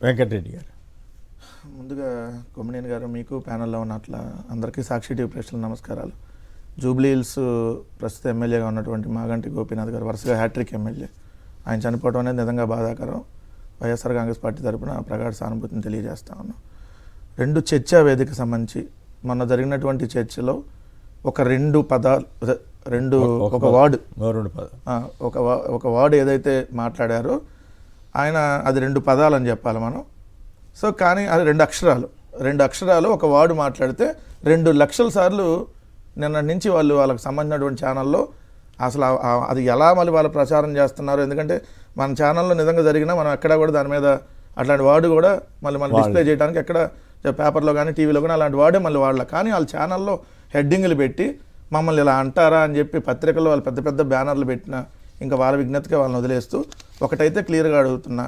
వెంకటరెడ్డి గారు. ముందుగా కొమ్మినేని గారు, మీకు ప్యానెల్లో ఉన్న అట్లా అందరికీ సాక్షి టీవీ ప్రేక్షకులకు నమస్కారాలు. జూబ్లీ హిల్స్ ప్రస్తుత ఎమ్మెల్యేగా ఉన్నటువంటి మాగంటి గోపీనాథ్ గారు వరుసగా హ్యాట్రిక్ ఎమ్మెల్యే, ఆయన చనిపోవడం అనేది నిజంగా బాధాకరం. వైఎస్ఆర్ కాంగ్రెస్ పార్టీ తరఫున ప్రగాఢ సానుభూతిని తెలియజేస్తా ఉన్నాం. 2 చర్చా వేదిక సంబంధించి మొన్న జరిగినటువంటి చర్చలో ఒక 2 పదాలు, ఒక వార్డు ఏదైతే మాట్లాడారో ఆయన అది 2 పదాలు అని చెప్పాలి మనం. సో కానీ అది 2 అక్షరాలు ఒక వార్డు మాట్లాడితే 2 లక్షల సార్లు నిన్న నుంచి వాళ్ళకి సంబంధించినటువంటి ఛానల్లో అసలు అది ఎలా మళ్ళీ వాళ్ళు ప్రచారం చేస్తున్నారు. ఎందుకంటే మన ఛానల్లో నిజంగా జరిగినా మనం ఎక్కడ కూడా దాని మీద అట్లాంటి వార్డు కూడా మళ్ళీ డిస్ప్లే చేయడానికి ఎక్కడ పేపర్లో కానీ టీవీలో కానీ అలాంటి వార్డే మళ్ళీ వాళ్ళ, కానీ వాళ్ళ ఛానల్లో హెడ్డింగ్లు పెట్టి మమ్మల్ని ఇలా అంటారా అని చెప్పి పత్రికల్లో వాళ్ళు పెద్ద పెద్ద బ్యానర్లు పెట్టినా ఇంకా వాళ్ళ విజ్ఞతగా వాళ్ళని వదిలేస్తూ ఒకటైతే క్లియర్గా అడుగుతున్నా,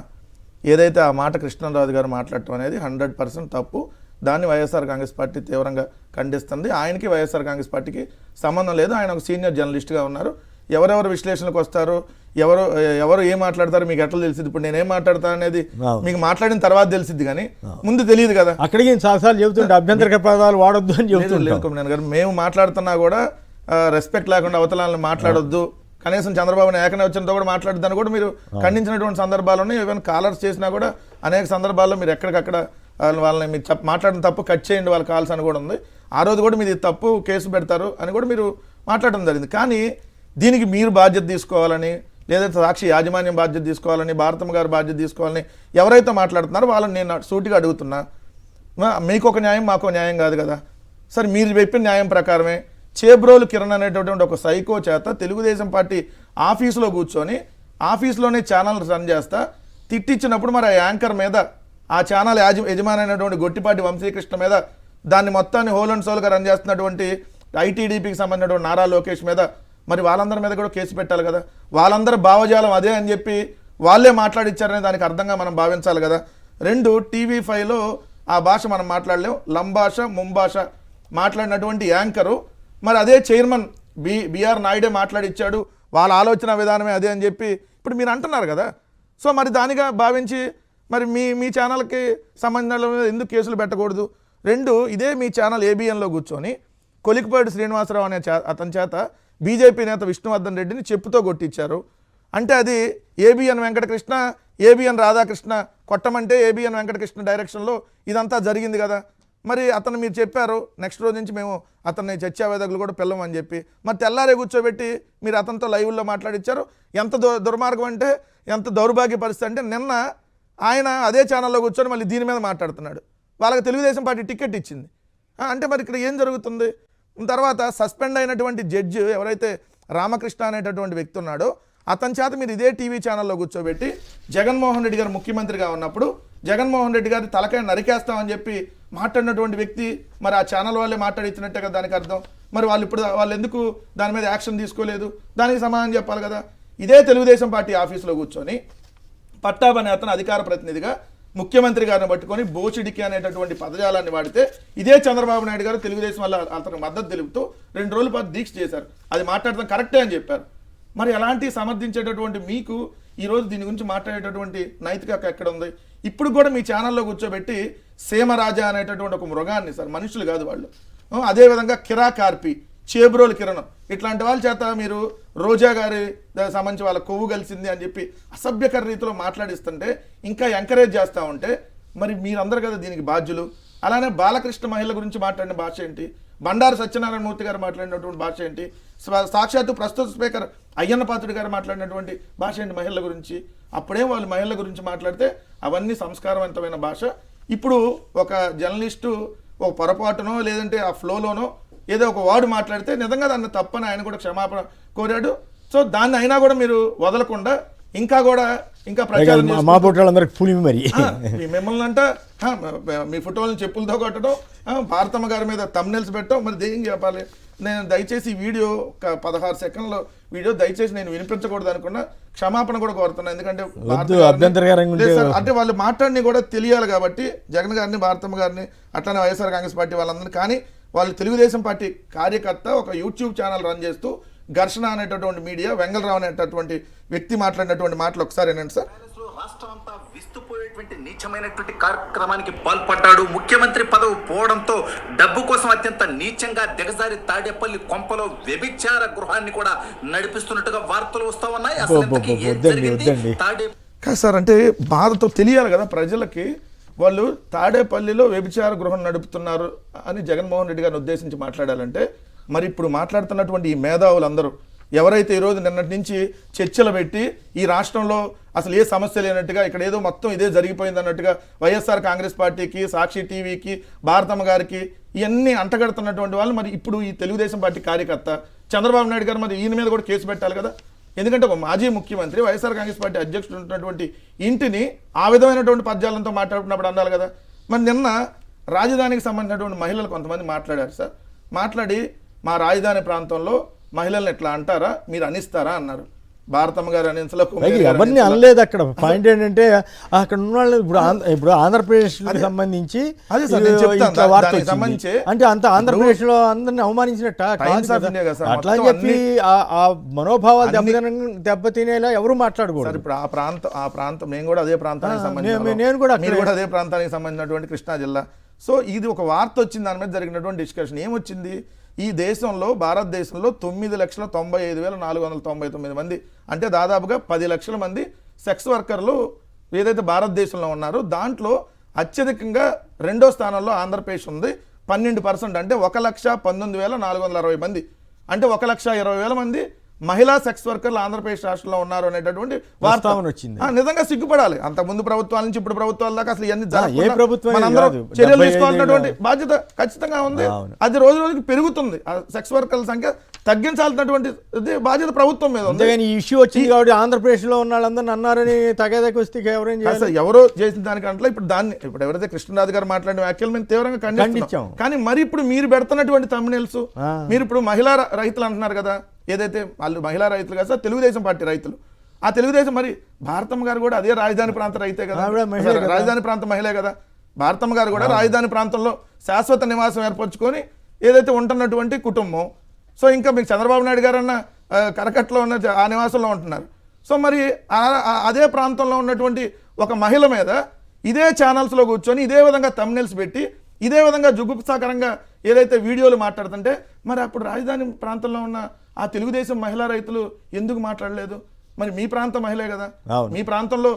ఏదైతే ఆ మాట కృష్ణరాజు గారు మాట్లాడటం అనేది 100% తప్పు. దాన్ని వైఎస్ఆర్ కాంగ్రెస్ పార్టీ తీవ్రంగా ఖండిస్తుంది. ఆయనకి వైఎస్ఆర్ కాంగ్రెస్ పార్టీకి సంబంధం లేదు. ఆయన ఒక సీనియర్ జర్నలిస్ట్గా ఉన్నారు. ఎవరెవరు విశ్లేషణకు వస్తారు, ఎవరు ఏం మాట్లాడతారు మీకు ఎట్లా తెలిసింది? ఇప్పుడు నేనేం మాట్లాడతాను అనేది మీకు మాట్లాడిన తర్వాత తెలిసింది, కానీ ముందు తెలియదు కదా. అక్కడికి చాలాసార్లు చెబుతుంటే అభ్యంతరక పదాలు వాడొద్దు అని చెబుతుంటాను గారు. మేము మాట్లాడుతున్నా కూడా రెస్పెక్ట్ లేకుండా అవతలాలను మాట్లాడొద్దు, కనీసం చంద్రబాబు ఏకనవచనంతో కూడా మాట్లాడద్దని కూడా మీరు ఖండించినటువంటి సందర్భాలు ఉన్నాయి. ఈవెన్ కాలర్స్ చేసినా కూడా అనేక సందర్భాల్లో మీరు ఎక్కడికక్కడ వాళ్ళని మీరు మాట్లాడిన తప్పు కట్ చేయండి వాళ్ళ కాల్స్ అని కూడా ఉంది. ఆ రోజు కూడా మీరు తప్పు కేసు పెడతారు అని కూడా మీరు మాట్లాడడం జరిగింది. కానీ దీనికి మీరు బాధ్యత తీసుకోవాలని, లేదా సాక్షి యాజమాన్యం బాధ్యత తీసుకోవాలని, భారతమ్మ గారు బాధ్యత తీసుకోవాలని ఎవరైతే మాట్లాడుతున్నారో వాళ్ళని నేను సూటిగా అడుగుతున్నా, మీకు ఒక న్యాయం మాకు న్యాయం కాదు కదా. సరే మీరు చెప్పిన న్యాయం ప్రకారమే చేబ్రోలు కిరణ్ అనేటటువంటి ఒక సైకో చేత తెలుగుదేశం పార్టీ ఆఫీసులో కూర్చొని ఆఫీసులోనే ఛానల్ రన్ చేస్తా తిట్టించినప్పుడు మరి ఆ యాంకర్ మీద, ఆ ఛానల్ యజమాని అయినటువంటి గొట్టిపాటి వంశీకృష్ణ మీద, దాన్ని మొత్తాన్ని హోల్ అండ్ సోల్గా రన్ చేస్తున్నటువంటి ఐటీడీపీకి సంబంధించినటువంటి నారా లోకేష్ మీద, మరి వాళ్ళందరి మీద కూడా కేసు పెట్టాలి కదా. వాళ్ళందరి భావజాలం అదే అని చెప్పి వాళ్ళే మాట్లాడిచ్చారనే దానికి అర్థంగా మనం భావించాలి కదా. 2 TV5లో ఆ భాష మనం మాట్లాడలేం, లంభాష ముంభాష మాట్లాడినటువంటి యాంకరు మరి అదే చైర్మన్ బిఆర్ నాయుడే మాట్లాడిచ్చాడు, వాళ్ళ ఆలోచన విధానమే అదే అని చెప్పి ఇప్పుడు మీరు అంటున్నారు కదా. సో మరి దానిగా భావించి మరి మీ ఛానల్కి సంబంధించిన ఎందుకు కేసులు పెట్టకూడదు? 2 ఇదే మీ ఛానల్ ఏబిఎన్లో కూర్చొని కొలికిపాటి శ్రీనివాసరావు అనే అతని చేత బీజేపీ నేత విష్ణువర్ధన్ రెడ్డిని చెప్పుతో కొట్టించారు. అంటే అది ఏబిఎన్ వెంకటకృష్ణ, ఏబిఎన్ రాధాకృష్ణ కొట్టమంటే ఏబిఎన్ వెంకటకృష్ణ డైరెక్షన్లో ఇదంతా జరిగింది కదా. మరి అతను మీరు చెప్పారు నెక్స్ట్ రోజు నుంచి మేము అతన్ని చర్చా వేదికలు కూడా పిల్లమని చెప్పి, మరి తెల్లారే కూర్చోబెట్టి మీరు అతనితో లైవ్లో మాట్లాడిచ్చారు. ఎంత దుర్మార్గం అంటే, ఎంత దౌర్భాగ్య పరిస్థితి అంటే, నిన్న ఆయన అదే ఛానల్లో కూర్చొని మళ్ళీ దీని మీద మాట్లాడుతున్నాడు. వాళ్ళకి తెలుగుదేశం పార్టీ టికెట్ ఇచ్చింది అంటే మరి ఇక్కడ ఏం జరుగుతుంది? తర్వాత సస్పెండ్ అయినటువంటి జడ్జి ఎవరైతే రామకృష్ణ అనేటటువంటి వ్యక్తి ఉన్నాడో అతని చేత మీరు ఇదే టీవీ ఛానల్లో కూర్చోబెట్టి జగన్మోహన్ రెడ్డి గారు ముఖ్యమంత్రిగా ఉన్నప్పుడు జగన్మోహన్ రెడ్డి గారి తలకాయ నరికేస్తామని చెప్పి మాట్లాడినటువంటి వ్యక్తి మరి ఆ ఛానల్ వాళ్ళే మాట్లాడిచ్చినట్టే కదా దానికి అర్థం. మరి వాళ్ళు ఎందుకు దాని మీద యాక్షన్ తీసుకోలేదు? దానికి సమాధానం చెప్పాలి కదా. ఇదే తెలుగుదేశం పార్టీ ఆఫీసులో కూర్చొని పట్టాభి అనే అతను అధికార ప్రతినిధిగా ముఖ్యమంత్రి గారిని పట్టుకొని బోచిడికి అనేటటువంటి పదజాలాన్ని వాడితే ఇదే చంద్రబాబు నాయుడు గారు తెలుగుదేశం వల్ల అతనికి మద్దతు తెలుపుతూ 2 రోజుల పాటు దీక్ష చేశారు. అది మాట్లాడటం కరెక్టే అని చెప్పారు. మరి అలాంటి సమర్థించేటటువంటి మీకు ఈరోజు దీని గురించి మాట్లాడేటటువంటి నైతికత ఎక్కడ ఉంది? ఇప్పుడు కూడా మీ ఛానల్లో కూర్చోబెట్టి సీమరాజా అనేటటువంటి ఒక మృగాన్ని, సార్ మనుషులు కాదు వాళ్ళు, అదేవిధంగా కిరా కార్పి, చేబ్రోలు కిరణం ఇట్లాంటి వాళ్ళ చేత మీరు రోజా గారి సంబంధించి వాళ్ళ కొవ్వు కలిసింది అని చెప్పి అసభ్యకర రీతిలో మాట్లాడిస్తుంటే, ఇంకా ఎంకరేజ్ చేస్తూ ఉంటే మరి మీరందరూ కదా దీనికి బాధ్యులు. అలానే బాలకృష్ణ మహిళ గురించి మాట్లాడిన భాష ఏంటి? బండారు సత్యనారాయణ మూర్తి గారు మాట్లాడినటువంటి భాష ఏంటి? సాక్షాత్తు ప్రస్తుత స్పీకర్ అయ్యన్న పాత్రుడు గారు మాట్లాడినటువంటి భాష ఏంటి మహిళల గురించి? అప్పుడే వాళ్ళు మహిళల గురించి మాట్లాడితే అవన్నీ సంస్కారవంతమైన భాష. ఇప్పుడు ఒక జర్నలిస్టు ఒక పొరపాటునో లేదంటే ఆ ఫ్లోలోనో ఏదో ఒక వార్డు మాట్లాడితే నిజంగా దాన్ని తప్పని ఆయన కూడా క్షమాపణ కోరాడు. సో దాన్ని అయినా కూడా మీరు వదలకుండా ఇంకా ప్రచారం మిమ్మల్ని అంట మీ ఫోటోలను చెప్పులతో కొట్టడం, భారతమ్మ గారి మీద థంబ్నెయిల్స్ పెట్టడం. మరి దేనికి చెప్పాలి? నేను దయచేసి ఈ వీడియో ఒక 16 సెకండ్ల వీడియో దయచేసి నేను వినిపించకూడదు అనుకున్నా, క్షమాపణ కూడా కోరుతున్నాను. ఎందుకంటే అంటే వాళ్ళు మాట్లాడిని కూడా తెలియాలి కాబట్టి జగన్ గారిని, భారతమ్మ గారిని, అట్లానే వైఎస్ఆర్ కాంగ్రెస్ పార్టీ వాళ్ళందరినీ. కానీ వాళ్ళు తెలుగుదేశం పార్టీ కార్యకర్త ఒక యూట్యూబ్ ఛానల్ రన్ చేస్తూ ఘర్షణ అనేటటువంటి మీడియా వెంగళరావు అనేటటువంటి వ్యక్తి మాట్లాడినటువంటి మాటలు ఒకసారి ఏంటంటే, సార్, రాష్ట్రం అంతా విస్తుపోయేటువంటి అనేటువంటి నీచమైనటువంటి కార్యక్రమానికి పాల్పడ్డాడు. ముఖ్యమంత్రి పదవి పోవడంతో డబ్బు కోసం అత్యంత నీచంగా దిగజారి తాడేపల్లి కొంపలో వ్యభిచార గృహాన్ని కూడా నడిపిస్తున్నట్టుగా వార్తలు వస్తా ఉన్నాయి. అసలు ఇంతకీ ఏం జరిగింది? కాదు సార్, అంటే బాధతో తెలియాలి కదా ప్రజలకి. వాళ్ళు తాడేపల్లిలో వ్యభిచార గృహం నడుపుతున్నారు అని జగన్మోహన్ రెడ్డి గారిని ఉద్దేశించి మాట్లాడాలంటే, మరి ఇప్పుడు మాట్లాడుతున్నటువంటి ఈ మేధావులందరూ ఎవరైతే ఈరోజు నిన్నటి నుంచి చర్చలు పెట్టి ఈ రాష్ట్రంలో అసలు ఏ సమస్య లేనట్టుగా, ఇక్కడ ఏదో మొత్తం ఇదే జరిగిపోయింది అన్నట్టుగా వైఎస్ఆర్ కాంగ్రెస్ పార్టీకి, సాక్షి టీవీకి, భారతమ్మ గారికి ఇవన్నీ అంటగడుతున్నటువంటి వాళ్ళు, మరి ఇప్పుడు ఈ తెలుగుదేశం పార్టీ కార్యకర్త చంద్రబాబు నాయుడు గారు మరి ఈయన మీద కూడా కేసు పెట్టాలి కదా. ఎందుకంటే ఒక మాజీ ముఖ్యమంత్రి వైఎస్ఆర్ కాంగ్రెస్ పార్టీ అధ్యక్షుడు ఉన్నటువంటి ఇంటిని ఆ విధమైనటువంటి పద్యాలతో మాట్లాడుతున్నప్పుడు అన్నారు కదా. మరి నిన్న రాజధానికి సంబంధించినటువంటి మహిళలు కొంతమంది మాట్లాడారు సార్. మాట్లాడి మా రాజధాని ప్రాంతంలో మహిళలను ఎట్లా అంటారా, మీరు అనిస్తారా అన్నారు. భారతమ్మ గారు అనించలో ఎవరిని అనలేదు. అక్కడ పాయింట్ ఏంటంటే అక్కడ ఉన్న వాళ్ళు ఇప్పుడు ఆంధ్రప్రదేశ్ సంబంధించి అంటే అంత ఆంధ్రప్రదేశ్ లో అందరిని అవమానించినట్ట అట్లా అని చెప్పి ఆ మనోభావాలు దెబ్బతినేలా ఎవరు మాట్లాడకూడదు. ఇప్పుడు ఆ ప్రాంతం నేను కూడా అదే ప్రాంతానికి సంబంధించి నేను కూడా అదే ప్రాంతానికి సంబంధించినటువంటి కృష్ణా జిల్లా. సో ఇది ఒక వార్త వచ్చింది, దాని మీద జరిగినటువంటి డిస్కషన్ ఏమొచ్చింది, ఈ దేశంలో భారతదేశంలో 9,95,499 మంది అంటే దాదాపుగా 10 లక్షల మంది సెక్స్ వర్కర్లు ఏదైతే భారతదేశంలో ఉన్నారో దాంట్లో అత్యధికంగా రెండో స్థానంలో ఆంధ్రప్రదేశ్ ఉంది. 12% అంటే 1,19,460 మంది అంటే 1,20,000 మంది మహిళా సెక్స్ వర్కర్లు ఆంధ్రప్రదేశ్ రాష్ట్రంలో ఉన్నారు అనేటటువంటి వార్త వచ్చింది. నిజంగా సిగ్గుపడాలి. అంత ముందు ప్రభుత్వాల నుంచి ఇప్పుడు ప్రభుత్వాల దాకా అసలు ఇవన్నీ మనందరం చర్యలు తీసుకోవాల్సినటువంటి బాధ్యత ఖచ్చితంగా ఉంది. అది రోజు రోజుకి పెరుగుతుంది. సెక్స్ వర్కర్ల సంఖ్య తగ్గించాల్సినటువంటి బాధ్యత ప్రభుత్వం మీద ఉంది. ఈ ఇష్యూ వచ్చింది కాబట్టి ఆంధ్రప్రదేశ్ లో ఉన్న వాళ్ళందరూ అన్నారని తగదకి వస్తే ఎవరో చేసిన దానికంటే ఇప్పుడు ఎవరైతే కృష్ణరాజు గారు మాట్లాడిన వ్యాఖ్యలు మేము తీవ్రంగా ఖండించాం. కానీ మరి ఇప్పుడు మీరు పెడుతున్నటువంటి తమ్మునేల్స్, మీరు ఇప్పుడు మహిళా రైతులు అంటున్నారు కదా, ఏదైతే వాళ్ళు మహిళా రైతులు కదా సార్, తెలుగుదేశం పార్టీ రైతులు. ఆ తెలుగుదేశం మరి భారతమ్మ గారు కూడా అదే రాజధాని ప్రాంత రైతే కదా, రాజధాని ప్రాంత మహిళే కదా. భారతమ్మ గారు కూడా రాజధాని ప్రాంతంలో శాశ్వత నివాసం ఏర్పరచుకొని ఏదైతే ఉంటున్నటువంటి కుటుంబం. సో ఇంకా మీకు చంద్రబాబు నాయుడు గారు అన్న కరకట్లో ఉన్న ఆ నివాసంలో ఉంటున్నారు. సో మరి అదే ప్రాంతంలో ఉన్నటువంటి ఒక మహిళ మీద ఇదే ఛానల్స్లో కూర్చొని ఇదే విధంగా థంబ్నెయిల్స్ పెట్టి ఇదే విధంగా జుగుప్సాకరంగా ఏదైతే వీడియోలు మాట్లాడుతుంటే, మరి అప్పుడు రాజధాని ప్రాంతంలో ఉన్న ఆ తెలుగుదేశం మహిళా రైతులు ఎందుకు మాట్లాడలేదు? మరి మీ ప్రాంత మహిళే కదా, మీ ప్రాంతంలో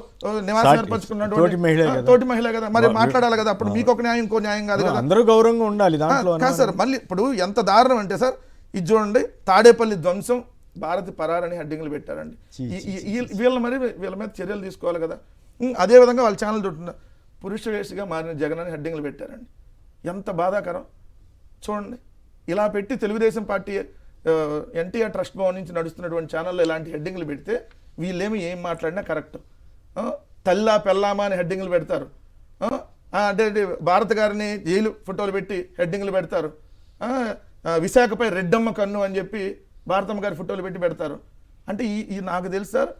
నివాసం ఏర్పరచుకున్నటువంటి తోటి మహిళే కదా, మరి మాట్లాడాలి కదా. అప్పుడు మీకు ఒక న్యాయం ఇంకో న్యాయం కాదు కదా, అందరూ గౌరవంగా ఉండాలి కాదు సార్. మళ్ళీ ఇప్పుడు ఎంత దారుణం అంటే సార్, ఇది చూడండి, తాడేపల్లి ధ్వంసం భారతి పరారని హెడ్డింగ్లు పెట్టారండి. వీళ్ళ మీద చర్యలు తీసుకోవాలి కదా. అదేవిధంగా వాళ్ళ ఛానల్ చుట్టూ పురుష వేషగా మారిన జగన్ అని హెడ్డింగ్లు పెట్టారండి. ఎంత బాధాకరం చూడండి. ఇలా పెట్టి తెలుగుదేశం పార్టీ ఎన్టీఆర్ ట్రస్ట్ భవన్ నుంచి నడుస్తున్నటువంటి ఛానల్లో ఇలాంటి హెడ్డింగ్లు పెడితే వీళ్ళేమి ఏం మాట్లాడినా కరెక్ట్. తల్లా పెళ్ళామా అని హెడ్డింగ్లు పెడతారు. అంటే భారత్ గారిని జైలు ఫోటోలు పెట్టి హెడ్డింగ్లు పెడతారు. విశాఖపై రెడ్డమ్మ కన్ను అని చెప్పి భారతమ్మ గారి ఫోటోలు పెట్టి పెడతారు. అంటే ఈ నాకు తెలుసు సార్,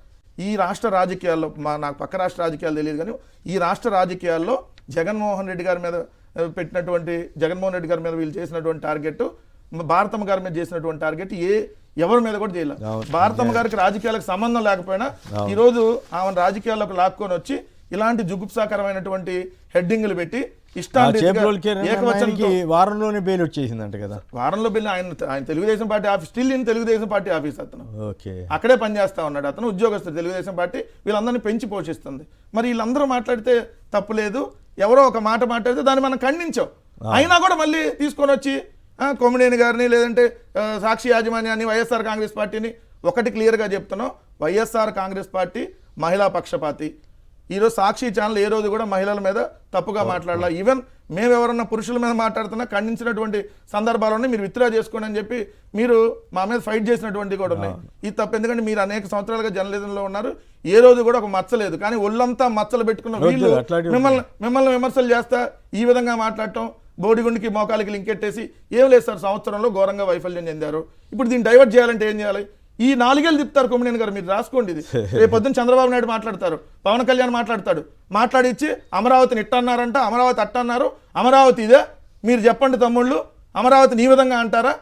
ఈ రాష్ట్ర రాజకీయాల్లో నాకు పక్క రాష్ట్ర రాజకీయాలు తెలియదు కానీ ఈ రాష్ట్ర రాజకీయాల్లో జగన్మోహన్ రెడ్డి గారి మీద వీళ్ళు చేసినటువంటి టార్గెట్, భారతమ్మ గారి మీద చేసినటువంటి టార్గెట్ ఎవరి మీద కూడా చేయలేదు. భారతమ్మ గారికి రాజకీయాలకు సంబంధం లేకపోయినా ఈరోజు ఆమె రాజకీయాల్లోకి లాక్కొని వచ్చి ఇలాంటి జుగుప్సాకరమైనటువంటి హెడ్డింగ్లు పెట్టి వారంలోనే బెయిల్ వచ్చేసిందంట కదా. వారంలో బెయిల్ ఆయన Telugu Desam party office, still in Telugu Desam party office, అతను అక్కడే పనిచేస్తా ఉన్నాడు. అతను ఉద్యోగస్తుడు. తెలుగుదేశం పార్టీ వీళ్ళందరినీ పెంచి పోషిస్తుంది. మరి వీళ్ళందరూ మాట్లాడితే తప్పు లేదు, ఎవరో ఒక మాట మాట్లాడితే దాన్ని మనం ఖండించాం. అయినా కూడా మళ్ళీ తీసుకొని వచ్చి కొమ్మినేని గారిని లేదంటే సాక్షి యాజమాన్యాన్ని, వైఎస్ఆర్ కాంగ్రెస్ పార్టీని ఒకటి క్లియర్గా చెప్తున్నాం, వైఎస్ఆర్ కాంగ్రెస్ పార్టీ మహిళా పక్షపాతి. ఈరోజు సాక్షి ఛానల్ ఏ రోజు కూడా మహిళల మీద తప్పుగా మాట్లాడాల. ఈవెన్ మేము ఎవరన్నా పురుషుల మీద మాట్లాడుతున్నా ఖండించినటువంటి సందర్భాలు ఉన్నాయి. మీరు విత్డ్రా చేసుకోండి అని చెప్పి మీరు మా మీద ఫైట్ చేసినటువంటి కూడా ఉన్నాయి. ఇది తప్పు. ఎందుకంటే మీరు అనేక సంవత్సరాలుగా జర్నలిజంలో ఉన్నారు, ఏ రోజు కూడా ఒక మచ్చలేదు. కానీ ఒళ్ళంతా మచ్చలు పెట్టుకున్న వీళ్ళు మిమ్మల్ని విమర్శలు చేస్తా ఈ విధంగా మాట్లాడటం, బోడిగుండికి మోకాలికి లింకెట్టేసి ఏం లేదు సార్, సంవత్సరంలో ఘోరంగా వైఫల్యం చెందారు. ఇప్పుడు దీన్ని డైవర్ట్ చేయాలంటే ఏం చేయాలి? ఈ 4 ఏళ్ళు తిప్పుతారు కొమ్మినేని గారు, మీరు రాసుకోండి. ఇది రేపు పొద్దున్న చంద్రబాబు నాయుడు మాట్లాడతారు, పవన్ కళ్యాణ్ మాట్లాడతాడు, మాట్లాడిచ్చి అమరావతిని ఇట్టన్నారంట, అమరావతి అట్టన్నారు, అమరావతి ఇదే, మీరు చెప్పండి తమ్ముళ్ళు, అమరావతిని ఈ విధంగా అంటారా?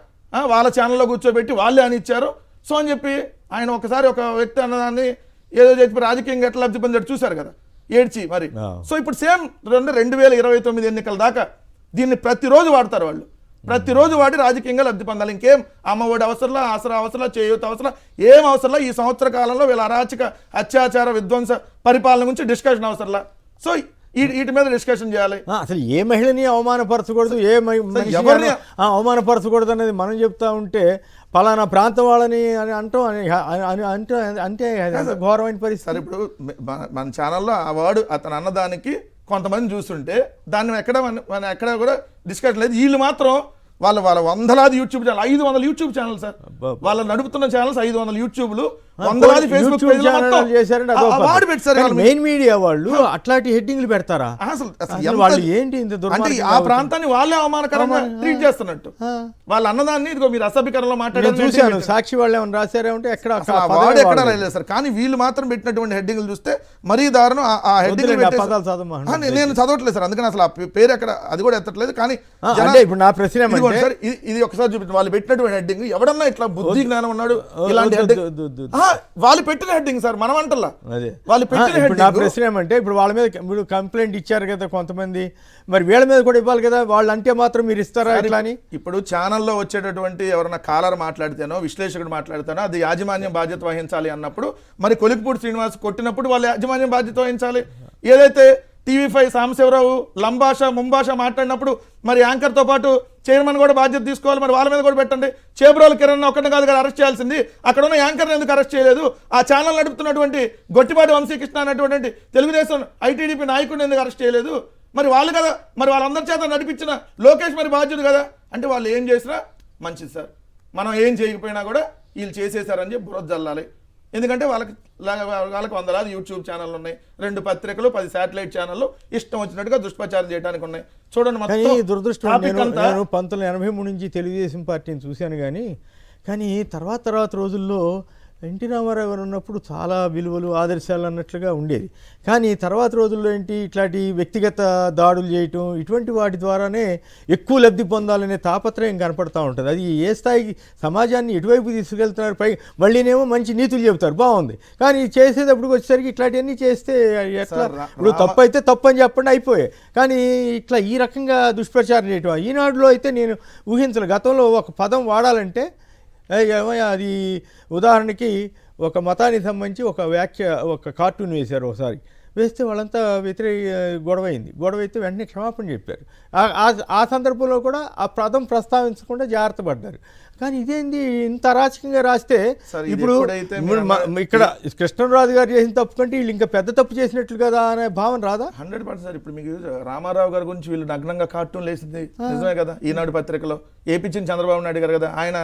వాళ్ళ ఛానల్లో కూర్చోబెట్టి వాళ్ళే అని ఇచ్చారు. సో అని చెప్పి ఆయన ఒకసారి ఒక వ్యక్తి అన్నదాన్ని ఏదో చెప్పి రాజకీయంగా ఎట్లా లబ్ధి పొందాడు చూశారు కదా. ఏడ్చి మరి. సో ఇప్పుడు సేమ్ 2029 ఎన్నికల దాకా దీన్ని ప్రతిరోజు వాడతారు వాళ్ళు, ప్రతిరోజు వాడి రాజకీయంగా లబ్ధి పొందాలి. ఇంకేం అమ్మఒడి అవసరంలా, ఆసరా అవసరంలా, చేయూత అవసరం ఏం అవసరంలా, ఈ సంవత్సర కాలంలో వీళ్ళ అరాచక అత్యాచార విధ్వంస పరిపాలన గురించి డిస్కషన్ అవసరంలా. సో వీటి మీద డిస్కషన్ చేయాలి. అసలు ఏ మహిళని అవమానపరచకూడదు, ఏ ఎవరిని అవమానపరచకూడదు అనేది మనం చెప్తా ఉంటే పలానా ప్రాంతం వాళ్ళని అని అంటాం అంటే ఘోరమైన పరిస్థితి. సరే ఇప్పుడు మన ఛానల్లో ఆ వాడు అతను అన్నదానికి కొంతమంది చూస్తుంటే దాన్ని ఎక్కడ కూడా డిస్కషన్ లేదు. వీళ్ళు మాత్రం వాళ్ళ వందలాది YouTube channel, 500 YouTube channel sir, వాళ్ళు నడుపుతున్న ఛానల్స్ 500 యూట్యూబ్లు, వందలాది ఫేస్బుక్ వాడు పెట్టారు. మెయిన్ మీడియా వాళ్ళు అట్లాంటి హెడ్డింగ్లు పెడతారా? వాళ్ళు ఏంటి అంటే ఆ ప్రాంతాన్ని వాళ్ళే అవమానకరంగా ట్రీట్ చేస్తున్నట్టు. వాళ్ళ అన్నదాన్ని ఇదిగో మీరు అసభ్యకరంలో మాట్లాడారు. సాక్షి వాళ్ళు ఏమైనా రాశారేమంటే ఎక్కడ వాడు ఎక్కడ రాయలేదు సార్. కానీ వీళ్ళు మాత్రం పెట్టినటువంటి హెడ్డింగ్లు చూస్తే మరీ దారుణం. ఆ హెడ్డింగ్ నేను చదవట్లేదు సార్, అందుకని అసలు ఆ పేరు ఎక్కడ అది కూడా ఎత్తట్లేదు. కానీ ఇప్పుడు నా ప్రశ్న సార్ ఇది ఒకసారి చూపించండి. వాళ్ళు పెట్టినటువంటి హెడ్డింగ్ ఎవడన్నా ఇట్లా బుద్ధి జ్ఞానం ఉన్నాడు ఇలాంటి వాళ్ళు పెట్టిన హెడ్డింగ్ సార్, మనం అంటల్లా వాళ్ళు పెట్టిన హెడ్డింగ్. నా ప్రశ్న ఏమంటే ఇప్పుడు వాళ్ళ మీద ఇప్పుడు కంప్లైంట్ ఇచ్చారు కదా కొంతమంది, మరి వీళ్ళ మీద కూడా ఇవ్వాలి కదా, వాళ్ళు అంటే మాత్రం మీరు ఇస్తారా ఇట్లా అని? ఇప్పుడు ఛానల్లో వచ్చేటటువంటి ఎవరైనా కాలర్ మాట్లాడితేనో విశ్లేషకుడు మాట్లాడితేనో అది యాజమాన్యం బాధ్యత వహించాలి అన్నప్పుడు, మరి కొలిక్పూడి శ్రీనివాస్ కొట్టినప్పుడు వాళ్ళు యాజమాన్యం బాధ్యత వహించాలి. ఏదైతే TV5 సాంబశివరావు లంభాష ముంభాష మాట్లాడినప్పుడు మరి యాంకర్తో పాటు చైర్మన్ కూడా బాధ్యత తీసుకోవాలి, మరి వాళ్ళ మీద కూడా పెట్టండి. చేబ్రోలు కిరణ్ ఒక్కడిని కాదు కదా అరెస్ట్ చేయాల్సింది, అక్కడ ఉన్న యాంకర్ని ఎందుకు అరెస్ట్ చేయలేదు? ఆ ఛానల్ నడుపుతున్నటువంటి గొట్టిపాటి వంశీకృష్ణ అనేటువంటి తెలుగుదేశం ITDP నాయకుడిని ఎందుకు అరెస్ట్ చేయలేదు? మరి వాళ్ళు కదా, మరి వాళ్ళందరి చేత నడిపించిన లోకేష్ మరి బాధ్యుడు కదా. అంటే వాళ్ళు ఏం చేసినా మంచిది సార్, మనం ఏం చేయకపోయినా కూడా వీళ్ళు చేసేసారని చెప్పి బురద జల్లాలి. ఎందుకంటే వాళ్ళకి వందలాది యూట్యూబ్ ఛానళ్ళు ఉన్నాయి, 2 పత్రికలు, 10 శాటిలైట్ ఛానళ్ళు ఇష్టం వచ్చినట్టుగా దుష్ప్రచారం చేయడానికి ఉన్నాయి. చూడండి, దురదృష్టం నేను 1983 నుంచి తెలుగుదేశం పార్టీని చూశాను కానీ తర్వాత రోజుల్లో ఎన్టీ రామారావు గారు ఉన్నప్పుడు చాలా విలువలు ఆదర్శాలు అన్నట్లుగా ఉండేది. కానీ తర్వాత రోజుల్లో ఏంటి ఇట్లాంటి వ్యక్తిగత దాడులు చేయటం, ఇటువంటి వాటి ద్వారానే ఎక్కువ లబ్ధి పొందాలనే తాపత్రయం కనపడతా ఉంటుంది. అది ఏ స్థాయికి సమాజాన్ని ఎటువైపు తీసుకెళ్తున్నారు? పై మళ్ళీనేమో మంచి నీతులు చెబుతారు, బాగుంది. కానీ చేసేటప్పుడు వచ్చేసరికి ఇట్లాంటివన్నీ చేస్తే ఎట్లా? ఇప్పుడు తప్పు అయితే తప్పు అని చెప్పండి అయిపోయాయి. కానీ ఇట్లా ఈ రకంగా దుష్ప్రచారం చేయటం ఈనాడులో అయితే నేను ఊహించను. గతంలో ఒక పదం వాడాలంటే అది ఉదాహరణకి ఒక మతానికి సంబంధించి ఒక కార్టూన్ వేశారు, ఒకసారి వేస్తే వాళ్ళంతా గొడవ అయితే వెంటనే క్షమాపణ చెప్పారు. ఆ సందర్భంలో కూడా ఆ పదం ప్రస్తావించకుండా జాగ్రత్త పడ్డారు. కానీ ఇదేంది ఇంత అరాచకంగా రాస్తే? ఇప్పుడు ఇక్కడ కృష్ణరాజు గారు చేసిన తప్పు కంటే వీళ్ళు ఇంకా పెద్ద తప్పు చేసినట్లు కదా అనే భావన రాదా? 100% సార్. ఇప్పుడు మీకు రామారావు గారి గురించి వీళ్ళు నగ్నంగా కార్టూన్ వేసింది నిజమే కదా, ఈనాడు పత్రికలో ఏపించిన చంద్రబాబు నాయుడు గారు కదా. ఆయన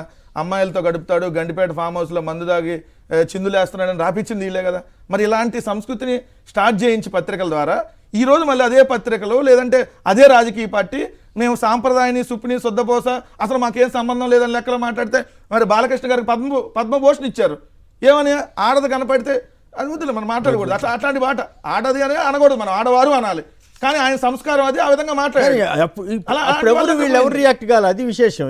అమ్మాయిలతో గడుపుతాడు, గండిపేట ఫామ్ హౌస్లో మందు దాగి చిందులేస్తున్నాడని రాపించింది వీళ్ళే కదా. మరి ఇలాంటి సంస్కృతిని స్టార్ట్ చేయించి పత్రికల ద్వారా ఈరోజు మళ్ళీ అదే పత్రికలు లేదంటే అదే రాజకీయ పార్టీ మేము సాంప్రదాయాన్ని సుప్ని శుద్ధపోస అసలు మాకేం సంబంధం లేదని లెక్కలో మాట్లాడితే మరి బాలకృష్ణ గారికి పద్మభూషణ్ ఇచ్చారు. ఏమని ఆడది కనపడితే అది వద్దులే మనం మాట్లాడకూడదు, అట్లాంటి మాట ఆడది అని అనకూడదు, మనం ఆడవారు అనాలి. కానీ ఆయన సంస్కారం అది ఆ విధంగా మాట్లాడారు. వీళ్ళు ఎవరు రియాక్ట్ కావాలి, అది విశేషం.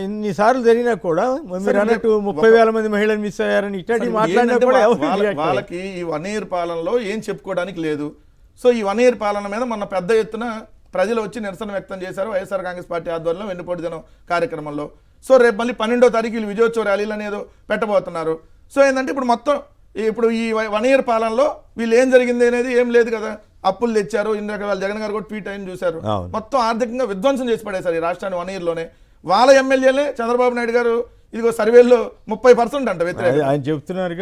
ఇన్నిసార్లు జరిగినా కూడా మీరు అన్నట్టు 30,000 మంది మహిళలు మిస్ అయ్యారని ఇట్లాంటి మాట్లాడినా కూడా వాళ్ళకి ఈ 1 year పాలనలో ఏం చెప్పుకోవడానికి లేదు. సో ఈ 1 year పాలన మీద మొన్న పెద్ద ఎత్తున ప్రజలు వచ్చి నిరసన వ్యక్తం చేశారు వైఎస్ఆర్ కాంగ్రెస్ పార్టీ ఆధ్వర్యంలో వెన్నుపోటు దినం కార్యక్రమంలో. సో రేపు మళ్ళీ 12వ తారీఖు వీళ్ళు విజయోత్సవ ర్యాలీలు అనేది పెట్టబోతున్నారు. సో ఏంటంటే ఇప్పుడు ఈ 1 year పాలనలో వీళ్ళు ఏం జరిగింది అనేది ఏం లేదు కదా. అప్పులు తెచ్చారు, ఇన్ని రకాల జగన్ గారు కూడా ట్వీట్ అయిన చూశారు, మొత్తం ఆర్థికంగా విధ్వంసం చేసి పడేశారు ఈ రాష్ట్రాన్ని 1 year లోనే. వాళ్ళ ఎమ్మెల్యేలే చంద్రబాబు నాయుడు గారు ఇదిగో సర్వేల్లో 30% అంట వ్యతిరేకత, ఆయన చెప్తున్నారు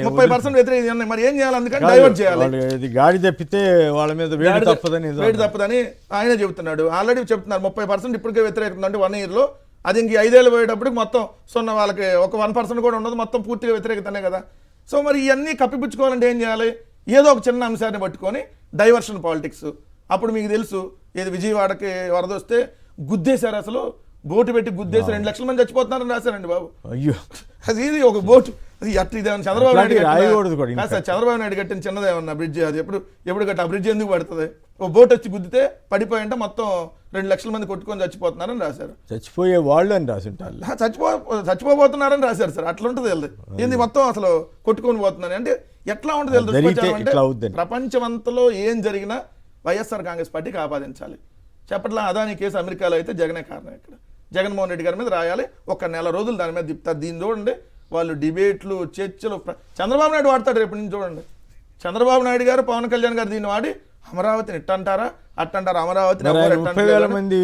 30% వ్యతిరేకత. మరి ఏం చేయాలి? అందుకని డైవర్ట్ చేయాలి. గాడి తప్పితే వాళ్ళ మీద వేడి తప్పదని ఆయన చెబుతున్నాడు. ఆల్రెడీ చెప్తున్నారు 30% ఇప్పటికే వ్యతిరేకత అంటే 1 year లో. అది ఇంక 5 ఏళ్ళు పోయేటప్పుడు మొత్తం 0 వాళ్ళకి ఒక 1% కూడా ఉండదు, మొత్తం పూర్తిగా వ్యతిరేకతనే కదా. సో మరి ఇవన్నీ కప్పిపుచ్చుకోవాలంటే ఏం చేయాలి? ఏదో ఒక చిన్న అంశాన్ని పట్టుకొని డైవర్షన్ పాలిటిక్స్. అప్పుడు మీకు తెలుసు ఏది విజయవాడకి వరద వస్తే గుద్దేశారు, అసలు బోటు పెట్టి గుద్దేసి 2 లక్షల మంది చచ్చిపోతున్నారని రాశారండి బాబు. అయ్యో, అది ఇది ఒక బోటు, అది అట్లా ఇదేమన్నా చంద్రబాబు నాయుడు చంద్రబాబు నాయుడు కట్టిన చిన్నదేమన్నా బ్రిడ్జ్, అది ఎప్పుడు కట్టి ఆ బ్రిడ్జ్ ఎందుకు పడుతుంది? ఓ బోట్ వచ్చి గుద్దితే పడిపోయింటే మొత్తం 2 లక్షల మంది కొట్టుకొని చచ్చిపోతున్నారని రాశారు. చచ్చిపోయే వాళ్ళు అని రాసింటారు. చచ్చిపోబోతున్నారని రాశారు సార్. అట్లా ఉంటుంది వెళ్ళదు ఏంది మొత్తం అసలు కొట్టుకొని పోతున్నాను అంటే ఎట్లా ఉంటుంది అంటే ప్రపంచమంతలో ఏం జరిగినా వైఎస్ఆర్ కాంగ్రెస్ పార్టీకి ఆపాదించాలి. చెప్పట్లా అదాని కేసు అమెరికాలో అయితే జగనే కారణం. ఇక్కడ జగన్మోహన్ రెడ్డి గారి మీద రాయాలి. ఒక నెల రోజులు దాని మీద తిప్పుతారు. దీన్ని చూడండి, వాళ్ళు డిబేట్లు చర్చలు. చంద్రబాబు నాయుడు వాడతాడు రేపు నుంచి చూడండి. చంద్రబాబు నాయుడు గారు పవన్ కళ్యాణ్ గారు దీన్ని వాడి అమరావతిని ఇట్టంటారా అట్టంటారా, అమరావతిని 30,000 మంది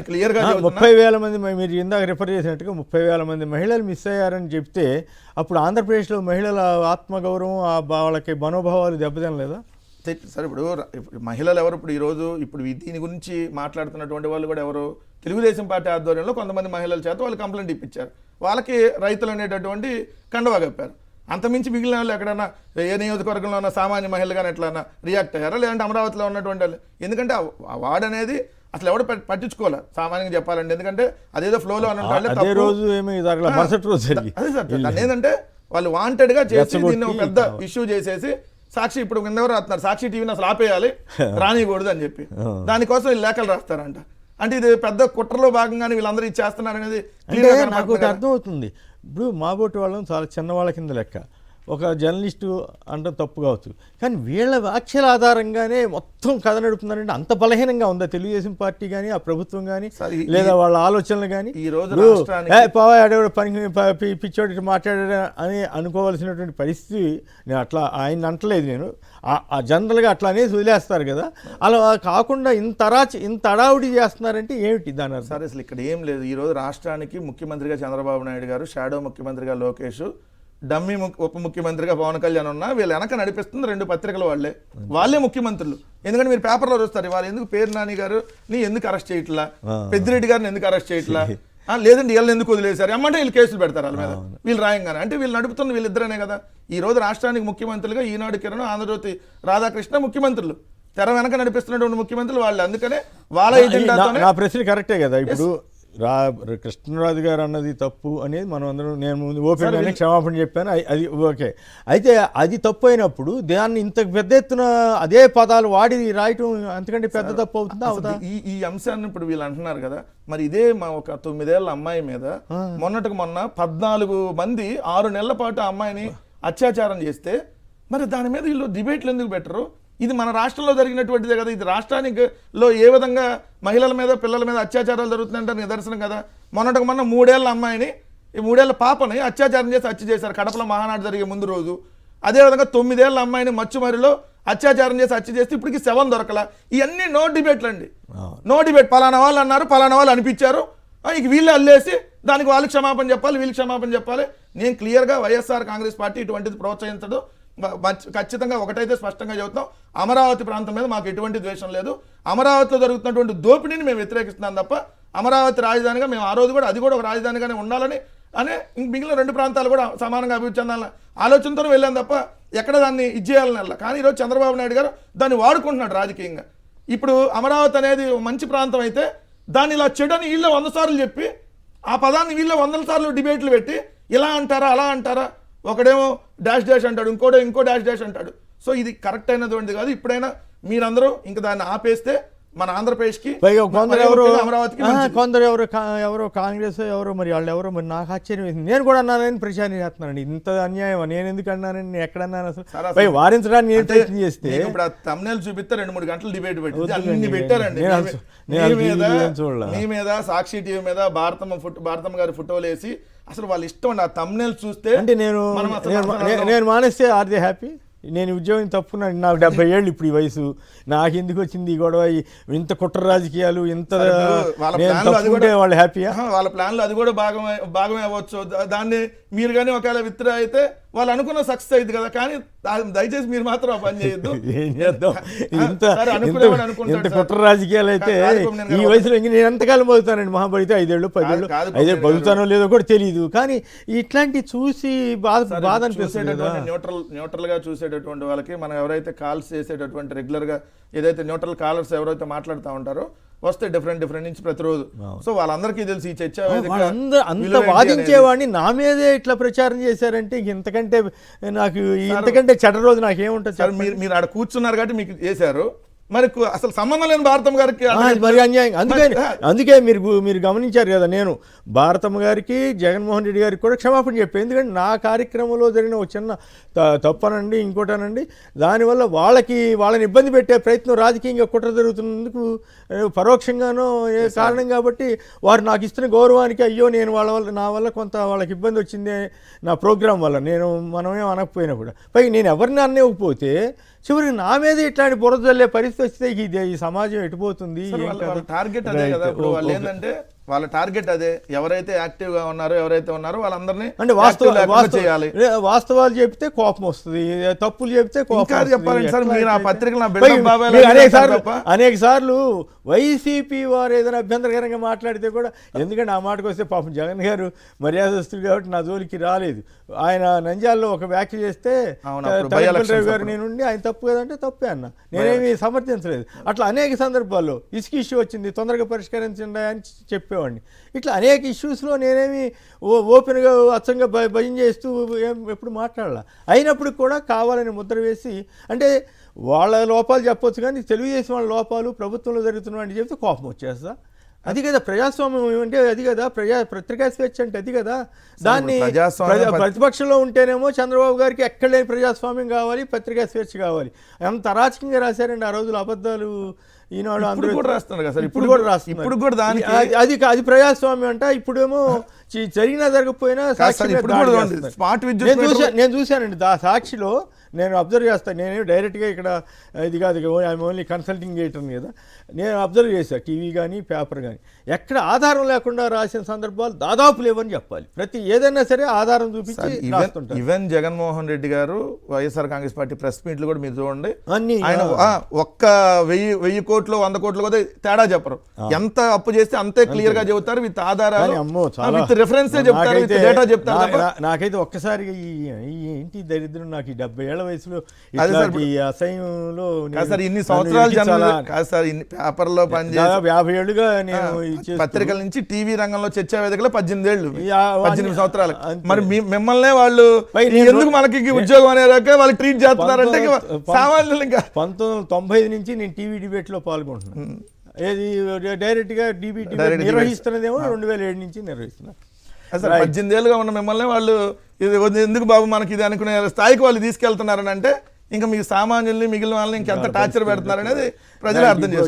క్లియర్ గా 30,000 మంది మీరు ఇందాక రిఫర్ చేసినట్టుగా 30,000 మంది మహిళలు మిస్ అయ్యారని చెప్తే అప్పుడు ఆంధ్రప్రదేశ్లో మహిళల ఆత్మగౌరవం వాళ్ళకి మనోభావాలు దెబ్బతినలేదా? సార్ ఇప్పుడు మహిళలు ఎవరు ఇప్పుడు దీని గురించి మాట్లాడుతున్నటువంటి వాళ్ళు కూడా ఎవరు తెలుగుదేశం పార్టీ ఆధ్వర్యంలో కొంతమంది మహిళల చేత వాళ్ళు కంప్లైంట్ ఇప్పించారు. వాళ్ళకి రైతులు అనేటటువంటి కండువా కప్పారు. అంతమించి మిగిలిన వాళ్ళు ఎక్కడన్నా ఏ నియోజకవర్గంలో ఉన్న సామాన్య మహిళలు కానీ ఎట్లన్నా రియాక్ట్ అయ్యారా? లేదంటే అమరావతిలో ఉన్నటువంటి వాళ్ళు? ఎందుకంటే ఆ వార్డ్ అనేది అసలు ఎవరు పట్టించుకోవాలి సామాన్యంగా చెప్పాలంటే. ఎందుకంటే అదేదో ఫ్లోలో అదే రోజు మరుసటి రోజు అదే సార్ దాన్ని ఏంటంటే వాళ్ళు వాంటెడ్ గా చేసి దీన్ని ఒక పెద్ద ఇష్యూ చేసేసి సాక్షి ఇప్పుడు కిందెవరు రాస్తున్నారు, సాక్షి టీవీని అసలు ఆపేయాలి రానియకూడదు అని చెప్పి దానికోసం వీళ్ళు లేఖలు రాస్తారంట. అంటే ఇది పెద్ద కుట్రలో భాగంగానే వీళ్ళందరూ ఇది చేస్తున్నారు అనేది నాకు అర్థమవుతుంది. ఇప్పుడు మాబోటి వాళ్ళని చాలా చిన్నవాళ్ళ కింద లెక్క. ఒక జర్నలిస్టు అంటే తప్పు కావచ్చు, కానీ వీళ్ళ వ్యాఖ్యల ఆధారంగానే మొత్తం కథ నడుపుతున్నారంటే అంత బలహీనంగా ఉందా తెలుగుదేశం పార్టీ కానీ ఆ ప్రభుత్వం కానీ లేదా వాళ్ళ ఆలోచనలు కానీ? పని పిచ్చోటి మాట్లాడా అని అనుకోవాల్సినటువంటి పరిస్థితి నేను అట్లా ఆయన అంటలేదు. నేను జనరల్గా అట్లా అనేది వదిలేస్తారు కదా, అలా కాకుండా ఇంత అడావుడి చేస్తున్నారంటే ఏమిటి దాని అర్థం? సరే అసలు ఇక్కడ ఏం లేదు. ఈరోజు రాష్ట్రానికి ముఖ్యమంత్రిగా చంద్రబాబు నాయుడు గారు, షాడో ముఖ్యమంత్రిగా లోకేష్, డమ్మీ ఉప ముఖ్యమంత్రిగా పవన్ కళ్యాణ్ ఉన్నా వీళ్ళు వెనక నడిపిస్తుంది 2 పత్రికలు వాళ్ళే ముఖ్యమంత్రులు. ఎందుకంటే మీరు పేపర్లో చూస్తారు వాళ్ళు ఎందుకు పేరు నాని గారిని ఎందుకు అరెస్ట్ చేయట్లా, పెద్దిరెడ్డి గారిని ఎందుకు అరెస్ట్ చేయట్లా, లేదంటే వీళ్ళని ఎందుకు వదిలేశారు అమ్మంటే వీళ్ళు కేసులు పెడతారు వాళ్ళ మీద. వీళ్ళు రాయంగానే అంటే వీళ్ళు నడుపుతుంది వీళ్ళిద్దరనే కదా. ఈ రోజు రాష్ట్రానికి ముఖ్యమంత్రులుగా ఈనాడు కిరణ్, ఆంధ్రజ్యోతి రాధాకృష్ణ ముఖ్యమంత్రులు, తెర వెనక నడిపిస్తున్నటువంటి ముఖ్యమంత్రులు వాళ్ళు. అందుకనే వాళ్ళ నా ప్రశ్న కరెక్టే కదా. ఇప్పుడు కృష్ణరాజు గారు అన్నది తప్పు అనేది మనం అందరం, నేను ముందు ఓపెన్గానే క్షమాపణ చెప్పాను, అది ఓకే. అయితే అది తప్పు అయినప్పుడు దాన్ని ఇంత పెద్ద ఎత్తున అదే పదాలు వాడి రాయటం అంతకంటే పెద్ద తప్పు అవుతుందా అవుతా? ఈ అంశాన్ని ఇప్పుడు వీళ్ళు అంటున్నారు కదా, మరి ఇదే మా ఒక 9 ఏళ్ల అమ్మాయి మీద మొన్న 14 మంది 6 నెలల పాటు ఆ అమ్మాయిని అత్యాచారం చేస్తే మరి దాని మీద వీళ్ళు డిబేట్లు ఎందుకు పెట్టరు? ఇది మన రాష్ట్రంలో జరిగినటువంటిదే కదా. ఇది రాష్ట్రానికిలో ఏ విధంగా మహిళల మీద పిల్లల మీద అత్యాచారాలు జరుగుతున్నాయంటే నిదర్శనం కదా. మొన్న 3 ఏళ్ల అమ్మాయిని, ఈ 3 ఏళ్ల పాపని అత్యాచారం చేసి హత్య చేశారు కడపలో మహానాడు జరిగే ముందు రోజు. అదేవిధంగా 9 ఏళ్ల అమ్మాయిని మచ్చుమరిలో అత్యాచారం చేసి హత్య చేస్తే ఇప్పటికి శవం దొరకల. ఇవన్నీ నో డిబేట్లు అండి, నో డిబేట్. పలానా వాళ్ళు అన్నారు, పలానా వాళ్ళు అనిపించారు, ఇక వీళ్ళు అల్లేసి దానికి వాళ్ళు క్షమాపణ చెప్పాలి, వీళ్ళు క్షమాపణ చెప్పాలి. నేను క్లియర్గా వైఎస్ఆర్ కాంగ్రెస్ పార్టీ ఇటువంటిది ప్రోత్సహించదు. ఖచ్చితంగా ఒకటైతే స్పష్టంగా చెబుతాం, అమరావతి ప్రాంతం మీద మాకు ఎటువంటి ద్వేషం లేదు. అమరావతిలో జరుగుతున్నటువంటి దోపిడీని మేము వ్యతిరేకిస్తున్నాం తప్ప అమరావతి రాజధానిగా మేము ఆ రోజు కూడా అది కూడా ఒక రాజధానిగానే ఉండాలని అనే మిగిలిన 2 ప్రాంతాలు కూడా సమానంగా అభివృద్ధి చెందాలని ఆలోచనతో వెళ్ళాం తప్ప ఎక్కడ దాన్ని ఇచ్చేయాలని. కానీ ఈరోజు చంద్రబాబు నాయుడు గారు దాన్ని వాడుకుంటున్నాడు రాజకీయంగా. ఇప్పుడు అమరావతి అనేది మంచి ప్రాంతం అయితే దాన్ని ఇలా చెడని వీళ్ళే 100 సార్లు చెప్పి ఆ పదాన్ని వీళ్ళే 100 సార్లు డిబేట్లు పెట్టి ఇలా అంటారా అలా అంటారా, ఒకడేమో డాష్ అంటాడు, ఇంకో డాష్ అంటాడు. సో ఇది కరెక్ట్ అయినటువంటిది కాదు. ఇప్పుడైనా మీరందరూ ఇంకా దాన్ని ఆపేస్తే మన ఆంధ్రప్రదేశ్కి కొందరు ఎవరో కాంగ్రెస్ ఎవరో మరి వాళ్ళు ఎవరో మరి నాకు ఆశ్చర్యం వేసింది. నేను కూడా అన్నానని ప్రచారం చేస్తున్నానండి. ఇంత అన్యాయం నేను ఎందుకు అన్నానని నేను ఎక్కడన్నాను అసలు వారించడానికి నేను ప్రయత్నం చేస్తే ఇప్పుడు ఆ thumbnail చూపిస్తే 2-3 గంటలు డిబేట్ అన్ని పెట్టారండి. మీ మీద సాక్షి టీవీ మీద భారతమ్మ గారి ఫోటోలు వేసి అసలు వాళ్ళ ఇష్టం అండి. ఆ thumbnail చూస్తే అంటే నేను మానేస్తే ఆర్ దే హ్యాపీ? నేను ఉద్యోగం తప్పున్నాను, నాకు 70 ఏళ్ళు ఇప్పుడు ఈ వయసు, నాకు ఎందుకు వచ్చింది ఈ గొడవ, ఇంత కుట్ర రాజకీయాలు, ఇంత తప్పుకుంటే వాళ్ళు హ్యాపీయా? వాళ్ళ ప్లాన్లో అది కూడా భాగమే అవ్వచ్చు. దాన్ని మీరు కానీ ఒకవేళ విత్డ్రా అయితే వాళ్ళు అనుకున్న సక్సెస్ అయింది కదా. కానీ దయచేసి మీరు మాత్రం ఆ పని చేయొద్దు. ఏం చేద్దాం, ఇంత కుట్ర రాజకీయాలు అయితే ఈ వయసులో ఇంక నేను ఎంతకాలం బతుకుతానండి? మహాబడితే 5 ఏళ్ళు 10 ఏళ్ళు 5 ఏళ్ళు బతుకుతానో లేదో కూడా తెలియదు. కానీ ఇట్లాంటి చూసి బాధ అనిపిస్తుంది. న్యూట్రల్ గా చూసేటటువంటి వాళ్ళకి మనం ఎవరైతే కాల్స్ చేసేటటువంటి రెగ్యులర్ గా ఏదైతే న్యూట్రల్ కాలర్స్ ఎవరైతే మాట్లాడుతూ ఉంటారో వస్తే డిఫరెంట్ నుంచి ప్రతిరోజు. సో వాళ్ళందరికీ తెలిసి ఈ చర్చ అంత వాదించేవాడిని నా మీదే ఇట్లా ప్రచారం చేశారంటే ఇంతకంటే నాకు ఇంతకంటే చెడ్డ రోజు నాకేముంటుంది? మీరు ఆడ కూర్చున్నారు కాబట్టి మీకు చేశారు. మరి అసలు సంబంధం లేని భారతం గారికి అది మరి అన్యాయం. అందుకే మీరు గమనించారు కదా, నేను భారతమ్మ గారికి జగన్మోహన్ రెడ్డి గారికి కూడా క్షమాపణ చెప్పాను. ఎందుకంటే నా కార్యక్రమంలో జరిగిన ఒక చిన్న తప్పనండి, ఇంకోటనండి, దానివల్ల వాళ్ళని ఇబ్బంది పెట్టే ప్రయత్నం రాజకీయంగా కుట్ర జరుగుతున్నందుకు పరోక్షంగానో కారణం కాబట్టి వారు నాకు ఇస్తున్న గౌరవానికి అయ్యో నేను నా వల్ల కొంత వాళ్ళకి ఇబ్బంది వచ్చింది నా ప్రోగ్రాం వల్ల, మనమేం అనకపోయినా కూడా. పైగా నేను ఎవరిని అన్నివ్వకపోతే చివరికి నా మీద ఇట్లాంటి బురద జల్లే పరిస్థితి వస్తే ఈ సమాజం ఎటుపోతుంది? టార్గెట్ అదే కదా. ఇప్పుడు వాళ్ళు ఏంటంటే వాళ్ళ టార్గెట్ అదే, ఎవరైతే యాక్టివ్ గా ఉన్నారో ఎవరైతే ఉన్నారో వాళ్ళందరినీ అంటే వాస్తవాలు చెప్తే కోపం వస్తుంది, తప్పులు చెప్తే కోపం. చెప్పాలండి సార్, మీరు ఆ పత్రికలు అనేక సార్లు వైసీపీ వారు ఏదైనా అభ్యంతరకరంగా మాట్లాడితే కూడా, ఎందుకంటే ఆ మాటకు వస్తే పాపం జగన్ గారు మర్యాదస్తులు కాబట్టి నా జోలికి రాలేదు. ఆయన నంద్యాలలో ఒక వ్యాఖ్య చేస్తే రావు గారు నేనుండి ఆయన తప్పు కదంటే తప్పే అన్న, నేనేమి సమర్థించలేదు. అట్లా అనేక సందర్భాల్లో ఇసుక ఇష్యూ వచ్చింది, తొందరగా పరిష్కరించండి అని చెప్పేవాడిని. ఇట్లా అనేక ఇష్యూస్లో నేనేమి ఓపెన్గా అచ్చంగా భయం చేస్తూ ఎప్పుడు మాట్లాడాల. అయినప్పుడు కూడా కావాలని ముద్ర వేసి, అంటే వాళ్ళ లోపాలు చెప్పొచ్చు కానీ తెలుగుదేశం వాళ్ళ లోపాలు ప్రభుత్వంలో జరుగుతున్నాయని చెప్తే కోపం వచ్చేస్తా. అది కదా ప్రజాస్వామ్యం అంటే, అది కదా పత్రికా స్వేచ్ఛ అంటే అది కదా. దాన్ని ప్రతిపక్షంలో ఉంటేనేమో చంద్రబాబు గారికి ఎక్కడ లేని ప్రజాస్వామ్యం కావాలి, పత్రికా స్వేచ్ఛ కావాలి. అంత అరాచకంగా రాశారండి ఆ రోజులు అబద్ధాలు. ఈనాడు అందరూ కూడా రాస్తున్నారు కదా సార్, ఇప్పుడు కూడా రాస్తున్నారు. ఇప్పుడు కూడా దానికి అది ప్రజాస్వామ్యం అంట. ఇప్పుడేమో జరిగినా జరగకపోయినా నేను చూశానండి సాక్షిలో. నేను అబ్జర్వ్ చేస్తాను, నేను డైరెక్ట్గా ఇక్కడ ఇది కాదు, ఐఎమ్ ఓన్లీ కన్సల్టింగ్ చేయటం కదా. నేను అబ్జర్వ్ చేశాను టీవీ కానీ పేపర్ కానీ, ఎక్కడ ఆధారం లేకుండా రాసిన సందర్భాలు దాదాపు లేవని చెప్పాలి. ఏదైనా సరే ఆధారం చూపించి రాస్తుంటారు. ఈవెన్ జగన్మోహన్ రెడ్డి గారు వైఎస్ఆర్ కాంగ్రెస్ పార్టీ ప్రెస్ మీట్లు కూడా మీరు చూడండి, ఆయన ఒక్క 1000 కోట్లు 100 కోట్లు కూడా తేడా చెప్పరు. ఎంత అప్పు చేస్తే అంతే క్లియర్ గా చెబుతారు, విత్ ఆధారాలు, విత్ రిఫరెన్స్ చెప్తారు, విత్ డేటా చెప్తారు. నాకైతే ఒక్కసారిగా ఏంటి దరిద్రం, నాకు 70 ఏళ్ల వయసులో అసహ్యంలో ఇన్ని సంవత్సరాలు కాదు సార్, ఇన్ని పేపర్లో పనిచేసి 50 ఏళ్ళుగా నేను పత్రికల నుంచి టీవీ రంగంలో చర్చా వేదికలో 18 ఏళ్ళు 18 సంవత్సరాలు. మరి మిమ్మల్నే వాళ్ళు ఎందుకు మనకి ఉద్యోగం అనే రకంగా వాళ్ళు ట్రీట్ చేస్తున్నారంటే సామాన్యులు. ఇంకా 1995 నుంచి నేను టీవీ డిబేట్ లో పాల్గొంటున్నాను. ఏది డైరెక్ట్ గా డిబేట్ నిర్వహిస్తున్నదేమో 2007 నుంచి నిర్వహిస్తున్నారు. అసలు 18 ఏళ్ళుగా ఉన్న మిమ్మల్ని వాళ్ళు ఇది ఎందుకు బాబు మనకి ఇది అనుకునే స్థాయికి వాళ్ళు తీసుకెళ్తున్నారని అంటే, ఇంకా మీ సామాన్యుల్ని మిగిలిన వాళ్ళని ఇంకెంత టార్చర్ పెడుతున్నారనేది ప్రజలు అర్థం చేసుకోవాలి.